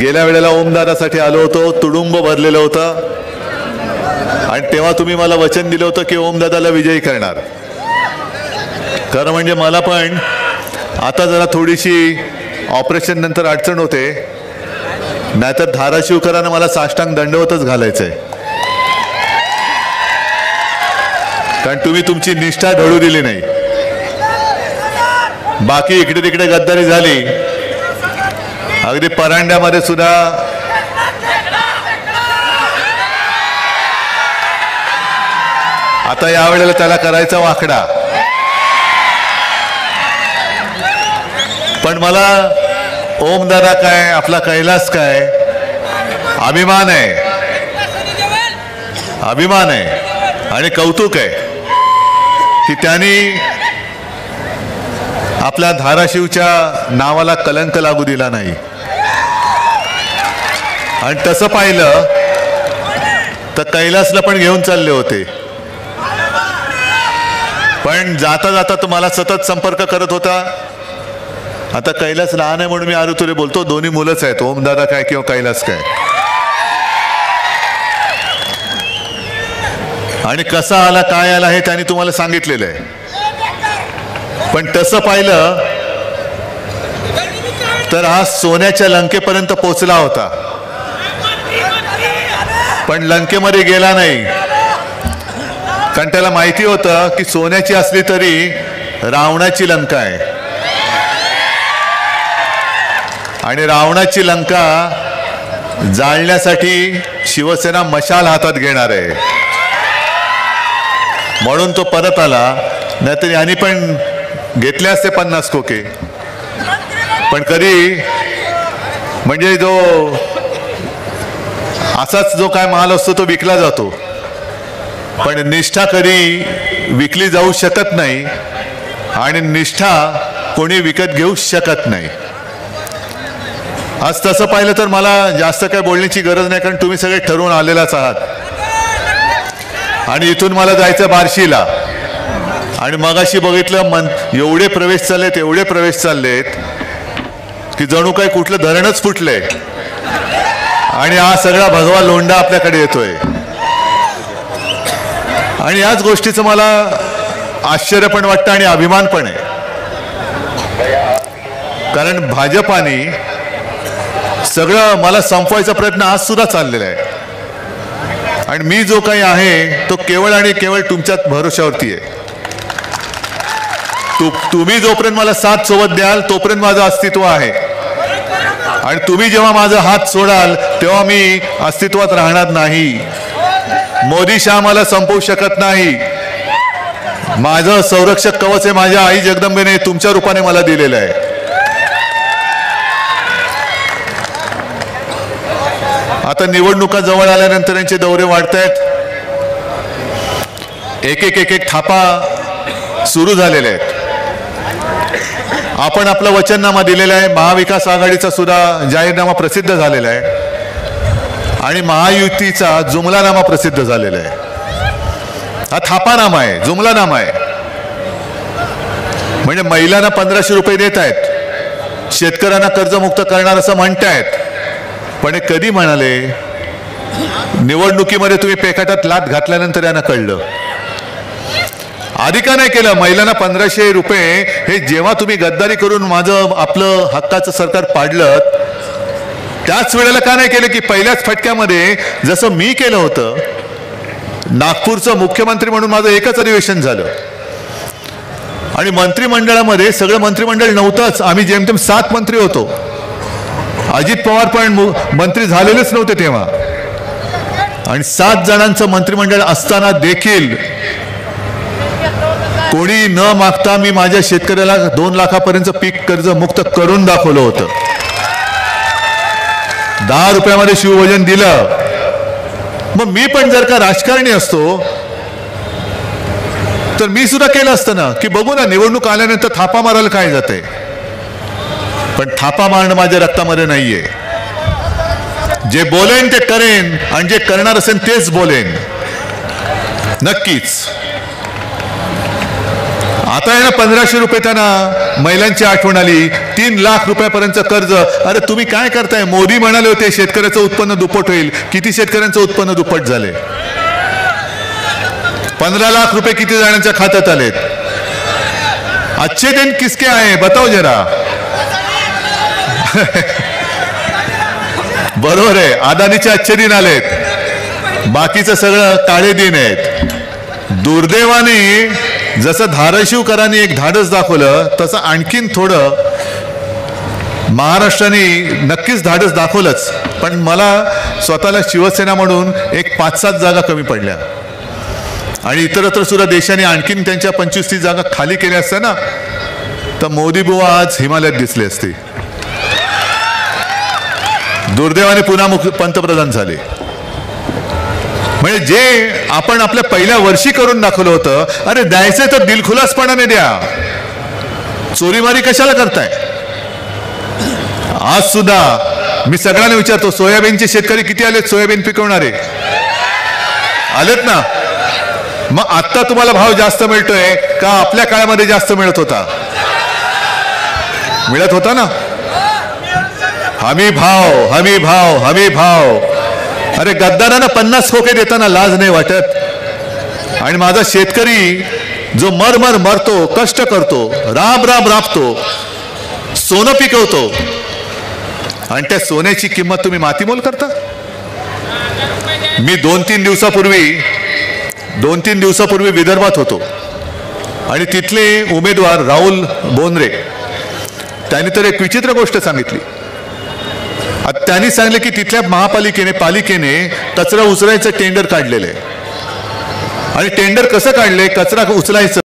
गेल्या वेळेला ओमदादासाठी आलो होतो, तुडुंब भरलेलं होतं आणि तेव्हा तुम्ही मला वचन दिलं होतं की ओमदादाला विजयी करणार. खरं म्हणजे मला पण आता जरा थोडीशी ऑपरेशन नंतर अडचण होते, नाहीतर धाराशिवकरांना मला साष्टांग दंडवतच घालायचंय. कारण तुम्ही तुमची निष्ठा ढळू दिली नाही. बाकी इकडे तिकडे गद्दारी झाली, अगदी परांड्यामध्ये सुद्धा आता यावेळेला त्याला करायचा वाकडा. पण मला ओमदादा काय, आपला कैलास काय, अभिमान आहे, अभिमान आहे आणि कौतुक आहे की त्यांनी आपल्या धाराशिवच्या नावाला कलंक लागू दिला नाही. आणि तसं पाहिलं तर कैलासला पण घेऊन चालले होते, पण जाता जाता तुम्हाला सतत संपर्क करत होता. आता कैलास लहान आहे म्हणून मी आरुतुरे बोलतो, दोन्ही मुलंच आहेत, ओमदादा काय किंवा कैलास काय. आणि कसा आला काय आला हे त्यांनी तुम्हाला सांगितलेलं आहे. पण तसं पाहिलं तर हा सोन्याच्या लंकेपर्यंत पोचला होता, पण लंकेमध्ये गेला नाही. कारण त्याला माहिती होतं की सोन्याची असली तरी रावणाची लंका आहे आणि रावणाची लंका जाळण्यासाठी शिवसेना मशाल हातात घेणार आहे. म्हणून तो परत आला, नाहीतर यांनी पण घेतले असते 50 खोके. पण कधी म्हणजे जो असाच जो काय माल असतो तो विकला जातो, पण निष्ठा कधी विकली जाऊ शकत नाही आणि निष्ठा कोणी विकत घेऊ शकत नाही. आज तसं पाहिलं तर मला जास्त काय बोलण्याची गरज नाही, कारण तुम्ही सगळे ठरवून आलेलाच आहात. आणि इथून मला जायचं बार्शीला, आणि मगाशी बघितलं एवढे प्रवेश चाललेत, एवढे प्रवेश चाललेत की जणू काही कुठलं धरणच फुटलंय आणि हा सगळा भगवा लोंढा आपल्याकडे येतोय. आणि याच गोष्टीचं मला आश्चर्य पण वाटतं आणि अभिमान पण आहे. कारण भाजपाने सगळं मला संपवायचा प्रयत्न आज सुद्धा चाललेला आहे आणि मी जो काही आहे तो केवळ आणि केवळ तुमच्याच भरोशावरती आहे. तुम्ही जोपर्यंत मला साथ सोबत द्याल तोपर्यंत माझं अस्तित्व आहे आणि तुम्ही जेव्हा माझा हात सोडाल तेव्हा मी अस्तित्वात राहणार नाही. मोदी शहा मला संपवू शकत नाही. माझं संरक्षक कवच आहे माझ्या आई जगदंबेने तुमच्या रूपाने मला दिलेलं आहे. आता निवडणुका जवळ आल्यानंतर यांचे दौरे वाढत आहेत. एक एक थापा सुरू झालेले आहेत. आपण आपला वचननामा दिलेला आहे. महाविकास आघाडीचा सुद्धा जाहीरनामा प्रसिद्ध झालेला आहे आणि महायुतीचा जुमलानामा प्रसिद्ध झालेला आहे. हा थापानामा आहे, जुमलानामा आहे. म्हणजे महिलांना 1500 रुपये देत आहेत, शेतकऱ्यांना कर्जमुक्त करणार असं म्हणतायत. पण हे कधी म्हणाले? निवडणुकीमध्ये तुम्ही पेकाटात लात घातल्यानंतर यांना कळलं. आधी का नाही केलं? महिलांना 1500 रुपये हे जेव्हा तुम्ही गद्दारी करून माझं आपलं हक्काचं सरकार पाडलं त्याच वेळेला का नाही केलं की पहिल्याच फटक्यामध्ये जसं मी केलं होतं. नागपूरचं मुख्यमंत्री म्हणून माझं एकच अधिवेशन झालं आणि मंत्रिमंडळामध्ये सगळं मंत्रिमंडळ नव्हतंच. आम्ही जेमतेम 7 मंत्री होतो. अजित पवार पण मंत्री झालेलेच नव्हते तेव्हा. आणि 7 जणांचं मंत्रिमंडळ असताना देखील कोणी न मागता मी माझ्या शेतकऱ्याला 2 लाखापर्यंत पीक कर्ज मुक्त करून दाखवलं होतं. 10 रुपयामध्ये शिवभोजन दिलं. मग मी पण जर का राजकारणी असतो तर मी सुद्धा केलं असतं ना की बघू ना निवडणूक आल्यानंतर थापा मारायला काय जाते. पण थापा मारणं माझ्या रक्तामध्ये नाहीये. जे बोलेन ते करेन आणि जे करणार असेल तेच बोलेन. नक्कीच आता आहे ना 1500 रुपये त्यांना महिलांची आठवण आली, 3 लाख रुपयापर्यंत कर्ज. अरे तुम्ही काय करताय? मोदी म्हणाले होते शेतकऱ्याचं उत्पन्न दुप्पट होईल. किती शेतकऱ्यांचं उत्पन्न दुप्पट झाले? 15 लाख रुपये किती जणांच्या खात्यात आलेत? अच्छे दिन किसके आए बताओ जरा. बरोबर आहे, अदानीचे अच्छे दिन आलेत, बाकीचं सगळं काळे दिन आहेत. दुर्दैवाने जसं धाराशिवकरांनी एक धाडस दाखवलं तसं आणखीन थोडं महाराष्ट्राने नक्कीच धाडस दाखवलंच. पण मला स्वतःला शिवसेना म्हणून एक 5-7 जागा कमी पडल्या आणि इतरत्र सुद्धा देशाने आणखीन त्यांच्या 25-30 जागा खाली केल्या असत्या ना, तर मोदी बुवा आज हिमालयात दिसले असते. दुर्दैवाने पुन्हा पंतप्रधान झाले. म्हणजे जे आपण आपल्या पहिल्या वर्षी करून दाखवलं होतं, अरे द्यायचंय तर दिलखुलासपणाने द्या, चोरीमारी कशाला करताय? आज सुद्धा मी सगळ्यांना विचारतो, सोयाबीनचे शेतकरी किती आलेत? सोयाबीन पिकवणारे आलेत ना? मग आता तुम्हाला भाव जास्त मिळतोय का आपल्या काळामध्ये जास्त मिळत होता? मिळत होता ना. हमी भाव, हमी भाव, हमी भाव. अरे गद्दारांना 50 खोके देताना लाज नाही वाटत? आणि माझा शेतकरी जो मरमर मरतो, कष्ट करतो, राब राब राबतो, सोनं पिकवतो, आणि त्या सोन्याची किंमत तुम्ही मातीमोल करता. मी 2-3 दिवसापूर्वी विदर्भात होतो आणि तिथले उमेदवार राहुल बोंद्रे त्यांनी तर एक विचित्र गोष्ट सांगितली. त्यांनी सांगितलं की तिथल्या पालिकेने कचरा उचलायचं टेंडर काढलेलं आहे. आणि टेंडर कसं काढले? कचरा उचलायचं